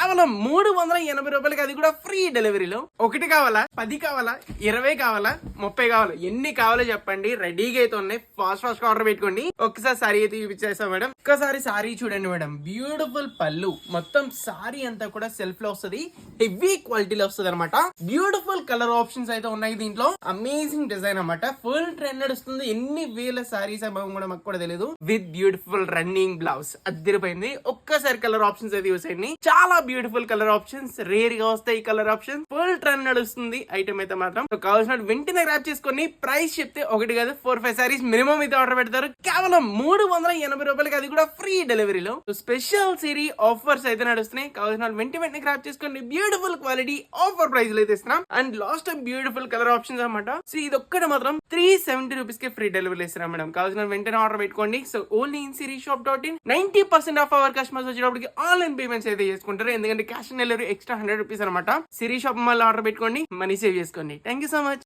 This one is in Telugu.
కేవలం 380 రూపాయలకి, అది కూడా ఫ్రీ డెలివరీలో. ఒకటి కావాలా, 10 కావాలా, 20 కావాలా, 30 కావాలా, ఎన్ని కావాలో చెప్పండి, రెడీగా అయితే ఉన్నాయి. ఫాస్ట్ గా ఆర్డర్ పెట్టుకోండి. ఒక్కసారి సారీ అయితే చూపించేస్తాం మేడం. ఒక్కసారి సారీ చూడండి మేడం, బ్యూటిఫుల్ పళ్ళు, మొత్తం సారీ అంతా కూడా సెల్ఫ్ లో వస్తుంది, హెవీ క్వాలిటీలో వస్తుంది అనమాట. బ్యూటిఫుల్ కలర్ ఆప్షన్స్ అయితే ఉన్నాయి దీంట్లో. అమేజింగ్ డిజైన్ అనమాట, ఫుల్ ట్రెండ్ నడుస్తుంది. ఎన్ని వేల సారీస్ అవ్వడం కూడా మాకు కూడా తెలియదు. విత్ బ్యూటిఫుల్ రన్నింగ్ బ్లౌజ్ అదిరిపోయింది. ఒక్కసారి కలర్ ఆప్షన్స్ అయితే యూస్ అయ్యింది. చాలా బ్యూటిఫుల్ కలర్ ఆప్షన్స్, రేర్ గా వస్తాయి కలర్ ఆప్షన్స్. ఫుల్ ట్రెండ్ నడుస్తుంది ఐటమ్ అయితే మాత్రం. కావాల్సిన వెంటనే గ్రాప్ చేసుకొని, ప్రైస్ చెప్తే ఒకటి కాదు 4-5 సారీస్ మినిమం అయితే ఆర్డర్ పెడతారు. కేవలం 380 రూపాయలకి, అది కూడా ఫ్రీ డెలివరీలో. స్పెషల్ సిరీ ఆఫర్స్ అయితే నడుస్తున్నాయి. కావాల్సిన వెంటనే గ్రాప్ చేసుకోండి. బ్యూటిఫుల్ క్వాలిటీ ఆఫర్ ప్రైస్ అయితే ఇస్తున్నాం. And last beautiful colour options అనమాట. సో ఇది ఒక్కటి మాత్రం 370 రూపీస్ కి ఫ్రీ డెలివరీ ఇస్తున్నాం మేడం. కావాల్సిన వెంటనే ఆర్డర్ పెట్టుకోండి. So only in sirisshop.in 90% of our customers వచ్చేటప్పటికి ఆన్లైన్ పేమెంట్స్ అయితే చేసుకుంటారు. ఎందుకంటే cash on delivery extra 100 rupees అనమాట. సిరీ షాప్ మళ్ళీ ఆర్డర్ పెట్టుకోండి, మనీ సేవ్ చేసుకోండి. Thank you so much.